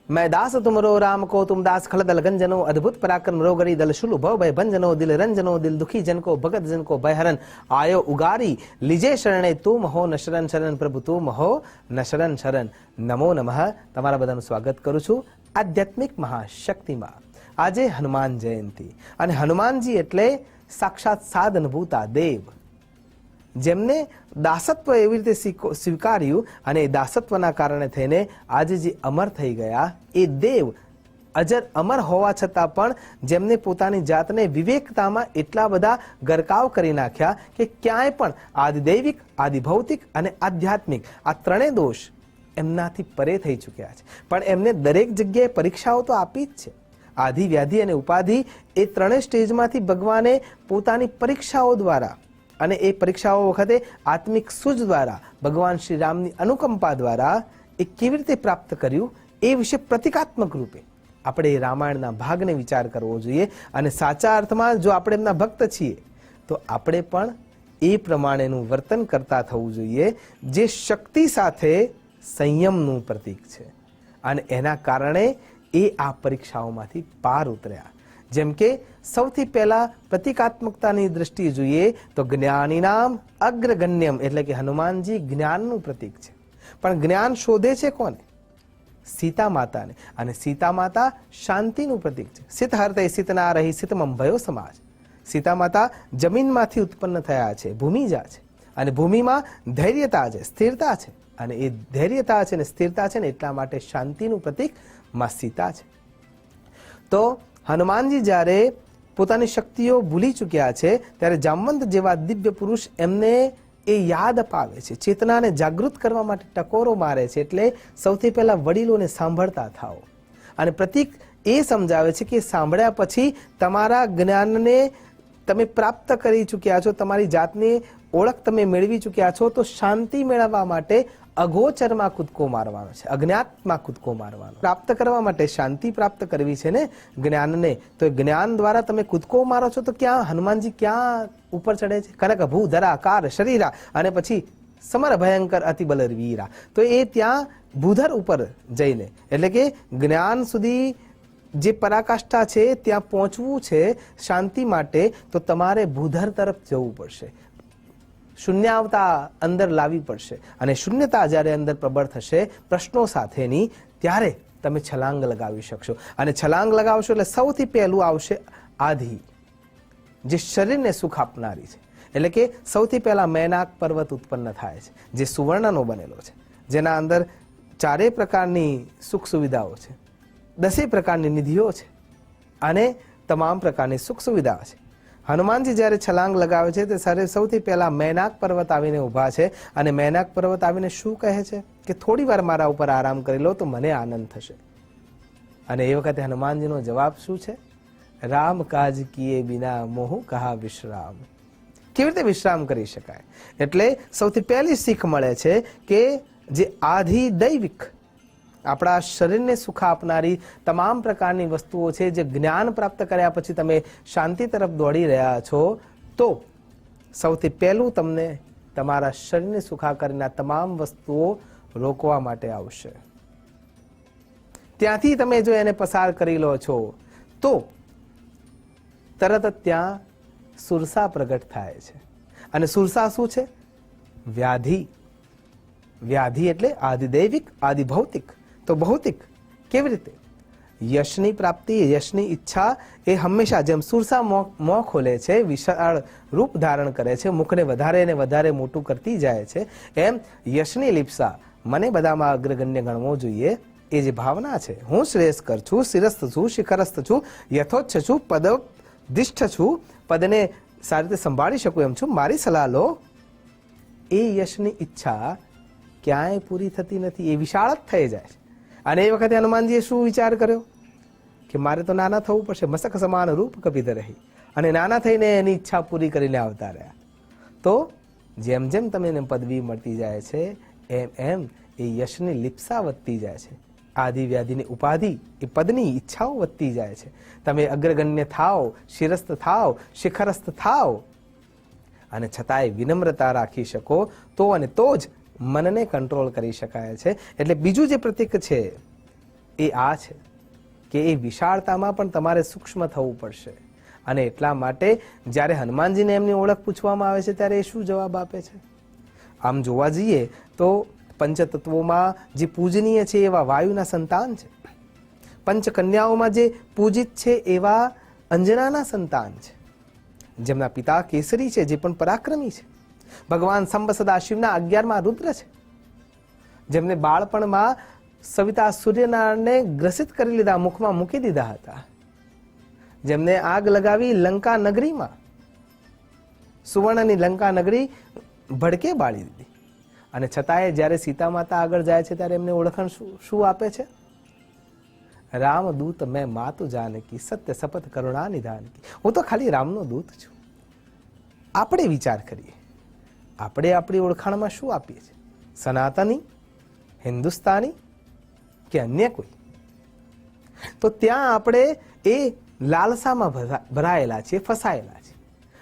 मैं दास तुमरो राम को तुम दास खलदल गंजनो अद्भुत पराक्रम रोगरी दल शुलु भव भय भंजनो दिल रंजनो दिल दुखी जन को भगत जन को भयहरन आयो उगारी लीजे शरणे तुम हो न शरण शरण प्रभु तुम हो न शरण शरण नमो नमः। તમારા બધાનું સ્વાગત કરું છું આધ્યાત્મિક મહાશક્તિમાં। આજે હનુમાન જયંતિ અને હનુમાનજી એટલે સાક્ષાત સાધનભૂતા દેવ, જેમને દાસત્વ એવી રીતે સ્વીકાર્યું અને એ દાસત્વના કારણે થઈને આજે જે અમર થઈ ગયા એ દેવ અજર અમર હોવા છતાં પણ જેમને પોતાની જાતને વિવેકતામાં એટલા બધા ગરકાવ કરી નાખ્યા કે ક્યાંય પણ આદિદૈવિક, આદિભૌતિક અને આધ્યાત્મિક આ ત્રણેય દોષ એમનાથી પરે થઈ ચૂક્યા છે। પણ એમને દરેક જગ્યાએ પરીક્ષાઓ તો આપી જ છે। આધિ, વ્યાધિ અને ઉપાધિ એ ત્રણેય સ્ટેજમાંથી ભગવાને પોતાની પરીક્ષાઓ દ્વારા અને એ પરીક્ષાઓ વખતે આત્મિક સૂઝ દ્વારા ભગવાન શ્રી રામની અનુકંપા દ્વારા એ કેવી રીતે પ્રાપ્ત કર્યું એ વિશે પ્રતિકાત્મક રૂપે આપણે રામાયણના ભાગને વિચાર કરવો જોઈએ। અને સાચા અર્થમાં જો આપણે એમના ભક્ત છીએ તો આપણે પણ એ પ્રમાણેનું વર્તન કરતા થવું જોઈએ જે શક્તિ સાથે સંયમનું પ્રતીક છે અને એના કારણે એ આ પરીક્ષાઓમાંથી પાર ઉતર્યા। જેમ કે સૌથી પહેલા પ્રતિકાત્મકતાની દ્રષ્ટિએ જોઈએ તો જ્ઞાનીનામ અગ્રગણ્યમ એટલે કે હનુમાનજી જ્ઞાનનું પ્રતીક છે। પણ જ્ઞાન શોધે છે કોને? સીતા માતાને, અને સીતા માતા શાંતિનું પ્રતીક છે। સિત હર્તે સિતના રહી સિતમમ ભયો સમાજ। સીતા માતા જમીનમાંથી ઉત્પન્ન થયા છે, ભૂમિજા છે અને ભૂમિમાં ધૈર્યતા છે, સ્થિરતા છે અને એ ધૈર્યતા છે ને સ્થિરતા છે ને એટલા માટે શાંતિનું પ્રતીક માં સીતા છે। તો હનુમાનજી જ્યારે પોતાની શક્તિઓ ભૂલી ચૂક્યા છે ત્યારે જામવંત જેવા દિવ્ય પુરુષ એમને એ યાદ અપાવે છે, ચેતનાને જાગૃત કરવા માટે ટકોરો મારે છે। એટલે સૌથી પહેલા વડીલોને સાંભળતા થાઓ અને પ્રતીક એ સમજાવે છે કે સાંભળ્યા પછી તમારા જ્ઞાનને તમે પ્રાપ્ત કરી ચૂક્યા છો, તમારી જાતની ઓળખ તમે મેળવી ચૂક્યા છો, તો શાંતિ મેળવવા માટે અગોચરમાં કૂદકો મારવાનો છે, અજ્ઞાતમાં કૂદકો મારવાનો। પ્રાપ્ત કરવા માટે શાંતિ પ્રાપ્ત કરવી છે ને જ્ઞાનને, તો જ્ઞાન દ્વારા તમે કૂદકો મારો છો તો ક્યાં હનુમાનજી ક્યાં ઉપર ચડે છે? કનક ભૂ ધરા કાર શરીરા અને પછી સમર ભયંકર અતિ બલવીરા। તો એ ત્યાં ભૂધર ઉપર જઈને એટલે કે જ્ઞાન સુધી જે પરાકાષ્ઠા છે ત્યાં પહોંચવું છે શાંતિ માટે, તો તમારે ભૂધર તરફ જવું પડશે, શૂન્યાવતા અંદર લાવી પડશે અને શૂન્યતા જ્યારે અંદર પ્રબળ થશે પ્રશ્નો સાથેની ત્યારે તમે છલાંગ લગાવી શકશો। અને છલાંગ લગાવશો એટલે સૌથી પહેલું આવશે આધિ, જે શરીરને સુખ આપનારી છે। એટલે કે સૌથી પહેલા મેનાક પર્વત ઉત્પન્ન થાય છે જે સુવર્ણનો બનેલો છે, જેના અંદર ચારેય પ્રકારની સુખ સુવિધાઓ છે, 10 પ્રકારની નિધિઓ છે અને તમામ પ્રકારની સુખ સુવિધાઓ છે। હનુમાનજી જ્યારે છલાંગ લગાવે છે તે સૌથી પહેલા મેનાક પર્વત આવીને ઊભા છે અને મેનાક પર્વત આવીને શું કહે છે કે થોડી વાર મારા ઉપર આરામ કરી લો તો મને આનંદ થશે। અને એ વખતે હનુમાનજીનો જવાબ શું છે? રામ કાજ કિએ બિના મોહ કહા વિશ્રામ। કેવી રીતે વિશ્રામ કરી શકાય? એટલે સૌથી પહેલી શીખ મળે છે કે જે આધિ દૈવિક આપણા શરીરને સુખ આપનારી તમામ પ્રકારની વસ્તુઓ છે, જે જ્ઞાન પ્રાપ્ત કર્યા પછી તમે શાંતિ તરફ દોડી રહ્યા છો, તો સૌથી પહેલું તમને તમારા શરીરને સુખાકારીના તમામ વસ્તુઓ રોકવા માટે આવશે। ત્યાંથી તમે જો એને પસાર કરી લો છો તો તરત જ ત્યાં સુરસા પ્રગટ થાય છે। અને સુરસા શું છે? વ્યાધિ। વ્યાધિ એટલે આદિદૈવિક, આદિભૌતિક। તો ભૌતિક કેવી રીતે? યશની પ્રાપ્તિ, યશની ઈચ્છા એ હંમેશા જેમ સુરસા મોં ખોલે છે, વિશાળ રૂપ ધારણ કરે છે, મુખને વધારે ને વધારે મોટું કરતી જાય છે, એમ યશની લિપ્સા મને બધામાં અગ્રગણ્ય ગણવો જોઈએ એ જે ભાવના છે, હું શ્રેષ્ઠકર છું, શિરસ્થ છું, શિખરસ્થ છું, યથોચ્છ છું, પદધિષ્ઠ છું, પદને સારી રીતે સંભાળી શકું એમ છું, મારી સલાહ લો, એ યશની ઈચ્છા ક્યાંય પૂરી થતી નથી, એ વિશાળ જ થઈ જાય છે। અને એ વખતે હનુમાનજીએ શું વિચાર કર્યો કે મારે તો નાના થવું પડશે, મસ્તક સમાન રૂપ કપિધર રહી, અને નાના થઈને એની ઈચ્છા પૂરી કરીને આવતા રહ્યા। તો જેમ જેમ તમને પદવી મળતી જાય છે એમ એમ એ યશની લિપ્સા વધતી જાય છે, આદિ વ્યાધિની ઉપાધિ એ પદની ઈચ્છાઓ વધતી જાય છે। તમે અગ્રગણ્ય થાઓ, શિરસ્થ થાઓ, શિખરસ્થ થાઓ અને છતાંય વિનમ્રતા રાખી શકો તો અને તો જ મનને કંટ્રોલ કરી શકાય છે। એટલે બીજું જે પ્રતીક છે એ આ છે કે એ વિશાળતામાં પણ તમારે સૂક્ષ્મ થવું પડશે. અને એટલા માટે જ્યારે હનુમાનજીને એમની ઓળખ પૂછવામાં આવે છે ત્યારે એ શું જવાબ આપે છે? આમ જોવા જઈએ તો પંચતત્વોમાં જે પૂજનીય છે એવા વાયુના સંતાન છે, પંચકન્યાઓમાં જે પૂજિત છે એવા અંજનાના સંતાન છે, જેમના પિતા કેસરી છે જે પણ પરાક્રમી છે, ભગવાન શંભ સદાશિવના 11માં રુદ્ર છે, જેમને બાળપણમાં સવિતા સૂર્યનારાયણને ગ્રસિત કરી લીધા, મુખમાં મૂકી દીધા હતા, જેમને આગ લગાવી લંકા નગરીમાં, સુવર્ણની લંકા નગરી ભડકે બાળી દીધી. અને છતાંય જ્યારે સીતા માતા આગળ જાય છે ત્યારે એમને ઓળખાણ શું આપે છે? રામદૂત મેં માતુ જાનકી, સત્ય શપથ કરુણા નિધાન કી. હું તો ખાલી રામનો દૂત છું. આપણે વિચાર કરીએ, આપણે આપણી ઓળખાણમાં શું આપીએ છીએ? સનાતની, હિન્દુસ્તાની કે અન્ય કોઈ? તો ત્યાં આપણે એ લાલસામાં ભરાયેલા છીએ, ફસાયેલા છીએ.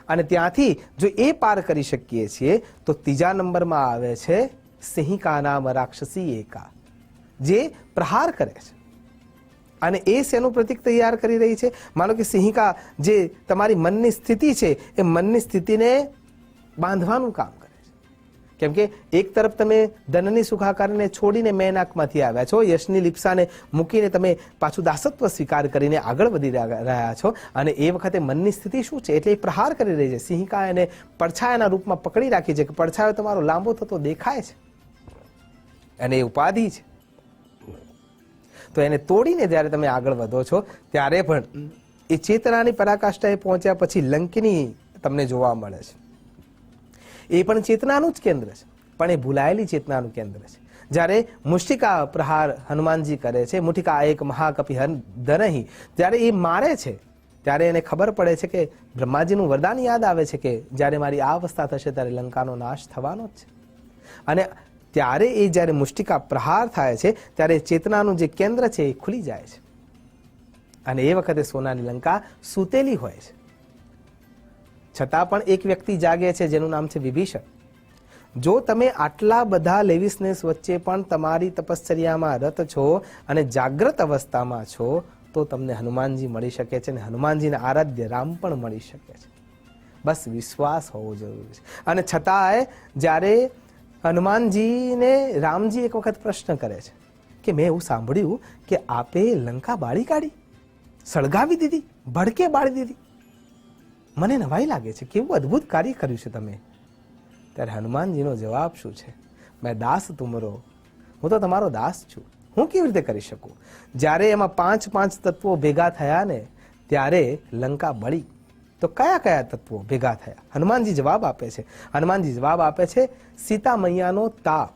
અને ત્યાંથી જો એ પાર કરી શકીએ છીએ તો ત્રીજા નંબરમાં આવે છે સિંહિકા નામ રાક્ષસી એકા, જે પ્રહાર કરે છે. અને એ શેનું પ્રતીક તૈયાર કરી રહી છે? માનો કે સિંહિકા જે તમારી મનની સ્થિતિ છે એ મનની સ્થિતિને બાંધવાનું કામ કરે છે. કેમ કે એક તરફ તમે ધનની સુખાકારીને છોડીને મેનાકમાંથી આવ્યા છો, યશની લિપ્સાને મૂકીને તમે પાછું દાસત્વ સ્વીકાર કરીને આગળ વધી રહ્યા છો, અને એ વખતે મનની સ્થિતિ શું છે? એટલે એ પ્રહાર કરી રહી છે. સિંહિકા એને પડછાયાના રૂપમાં પકડી રાખી છે કે પડછાયો તમારો લાંબો થતો દેખાય છે અને એ ઉપાધિ છે. તો એને તોડીને જ્યારે તમે આગળ વધો છો ત્યારે પણ એ ચેતનાની પરાકાષ્ઠાએ પહોંચ્યા પછી લંકિની તમને જોવા મળે છે. એ પણ ચેતનાનું જ કેન્દ્ર છે, પણ એ ભૂલાયેલી ચેતનાનું કેન્દ્ર છે. જ્યારે મુષ્ટિકા પ્રહાર હનુમાનજી કરે છે, મુઠિકા એક મહાકપિ દનહી, ત્યારે એ મારે છે ત્યારે એને ખબર પડે છે કે બ્રહ્માજીનું વરદાન યાદ આવે છે કે જ્યારે મારી આ અવસ્થા થશે ત્યારે લંકાનો નાશ થવાનો જ છે. અને ત્યારે એ જ્યારે મુષ્ટિકા પ્રહાર થાય છે ત્યારે ચેતનાનું જે કેન્દ્ર છે એ ખુલી જાય છે. અને એ વખતે સોનાની લંકા સૂતેલી હોય છે. છતાં પણ એક વ્યક્તિ જાગે છે જેનું નામ છે વિભીષણ. જો તમે આટલા બધા લેવિસનેસ વચ્ચે પણ તમારી તપશ્ચર્યામાં રત છો અને જાગ્રત અવસ્થામાં છો તો તમને હનુમાનજી મળી શકે છે, અને હનુમાનજીના આરાધ્ય રામ પણ મળી શકે છે. બસ વિશ્વાસ હોવો જરૂરી છે. અને છતાંય જ્યારે હનુમાનજીને રામજી એક વખત પ્રશ્ન કરે છે કે મેં એવું સાંભળ્યું કે આપે લંકા બાળી કાઢી, સળગાવી દીધી, ભડકે બાળી દીધી, મને નવાઈ લાગે છે, કેવું અદ્ભુત કાર્ય કર્યું છે તમે. ત્યારે હનુમાનજીનો જવાબ શું છે? મેં દાસ તુમરો, હું તો તમારો દાસ છું, હું કેવી રીતે કરી શકું? જ્યારે એમાં 5 તત્વો ભેગા થયા ને ત્યારે લંકા બળી. તો કયા કયા તત્વો ભેગા થયા? હનુમાનજી જવાબ આપે છે. હનુમાનજી જવાબ આપે છે સીતા મૈયાનો તાપ.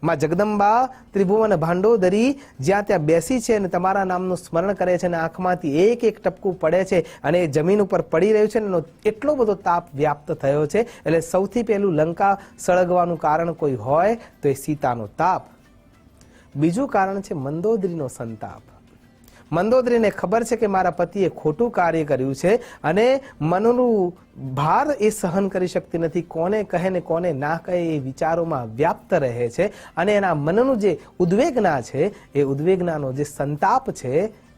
માં જગદંબા ત્રિભુવન ભાંડોદરી જ્યાં ત્યાં બેસી છે અને તમારા નામનું સ્મરણ કરે છે, અને આંખમાંથી એક એક ટપકું પડે છે અને એ જમીન ઉપર પડી રહ્યું છે, એનો એટલો બધો તાપ વ્યાપ્ત થયો છે. એટલે સૌથી પહેલું લંકા સળગવાનું કારણ કોઈ હોય તો એ સીતાનો તાપ. બીજું કારણ છે મંદોદરીનો સંતાપ. મંદોદરીને ખબર છે કે મારા પતિએ ખોટું કાર્ય કર્યું છે અને મનનું ભાર એ સહન કરી શકતી નથી. કોને કહે ને કોને ના કહે એ વિચારોમાં વ્યાપ્ત રહે છે, અને એના મનનું જે ઉદ્વેગના છે એ ઉદ્વેગનાનો જે સંતાપ છે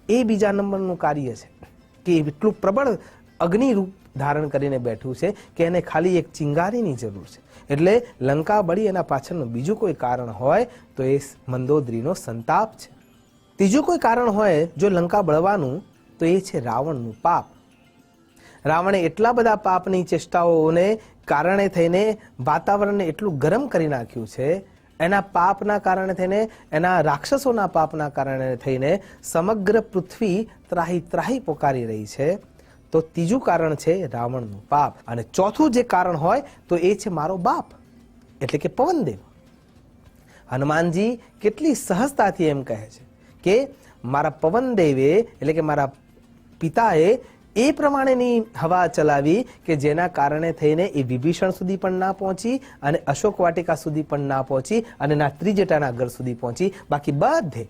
એ બીજા નંબરનું કાર્ય છે કે એટલું પ્રબળ અગ્નિ રૂપ ધારણ કરીને બેઠું છે કે એને ખાલી એક ચિંગારીની જરૂર છે. એટલે લંકા બળી એના પાછળનું બીજું કોઈ કારણ હોય તો એ મંદોદરીનો સંતાપ છે. ત્રીજું કોઈ કારણ હોય જો લંકા બળવાનું તો એ છે રાવણનું પાપ. રાવણે એટલા બધા પાપની ચેષ્ટાઓને કારણે થઈને વાતાવરણને એટલું ગરમ કરી નાખ્યું છે, એના પાપના કારણે થઈને, એના રાક્ષસોના પાપના કારણે થઈને સમગ્ર પૃથ્વી ત્રાહી ત્રાહી પોકારી રહી છે. તો ત્રીજું કારણ છે રાવણનું પાપ. અને ચોથું જે કારણ હોય તો એ છે મારો બાપ, એટલે કે પવનદેવ. હનુમાનજી કેટલી સહજતાથી એમ કહે છે કે મારા પવનદેવે એટલે કે મારા પિતાએ એ પ્રમાણેની હવા ચલાવી કે જેના કારણે થઈને એ વિભીષણ સુધી પણ ના પહોંચી અને અશોક વાટિકા સુધી પણ ના પહોંચી અને ના ત્રિજટાના ઘર સુધી પહોંચી, બાકી બધે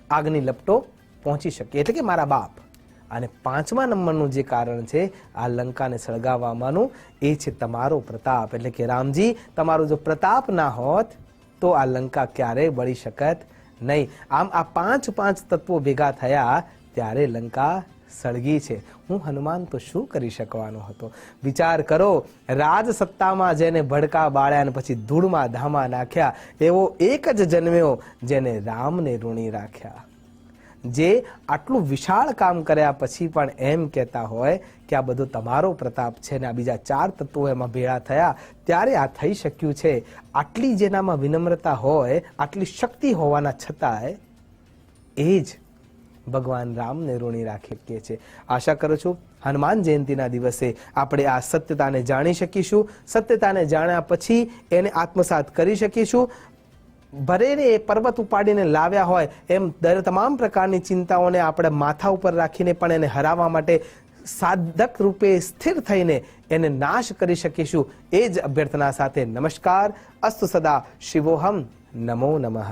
આગની લપટો પહોંચી શકે, એટલે કે મારા બાપ. અને 5મા નંબરનું જે કારણ છે આ લંકાને સળગાવવાનું એ છે તમારો પ્રતાપ. એટલે કે રામજી, તમારો જો પ્રતાપ ના હોત તો આ લંકા ક્યારેય બળી શકત નહીં. આમ આ પાંચ તત્વો ભેગા થયા ત્યારે લંકા સળગી છે. હું હનુમાન તો શું કરી શકવાનો હતો? વિચાર કરો, રાજ સત્તામાં જેને ભડકા બાળ્યા અને પછી ધૂળમાં ધામા નાખ્યા, એવો એક જ જન્મ્યો જેને રામને ઋણી રાખ્યા. જે આટલું વિશાળ કામ કર્યા પછી પણ એમ કહેતા હોય કે આ બધો તમારો પ્રતાપ છે ને આ બીજા 4 તત્વો એમાં ભેળા થયા ત્યારે આ થઈ શક્યું છે. આટલી જેનામાં વિનમ્રતા હોય, આટલી શક્તિ હોવાના છતાંય એ જ ભગવાન રામને ઋણી રાખી શકીએ છીએ. આશા કરું છું હનુમાન જયંતિના દિવસે આપણે આ સત્યતાને જાણી શકીશું. સત્યતાને જાણ્યા પછી એને આત્મસાત કરી શકીશું. ભરેને એ પર્વત ઉપાડીને લાવ્યા હોય એમ તમામ પ્રકારની ચિંતાઓને આપણે માથા ઉપર રાખીને પણ એને હરાવવા માટે સાધક રૂપે સ્થિર થઈને એને નાશ કરી શકીશું. એ જ અભ્યર્થના સાથે નમસ્કાર. અસ્તુ સદા શિવોહમ. નમો નમઃ.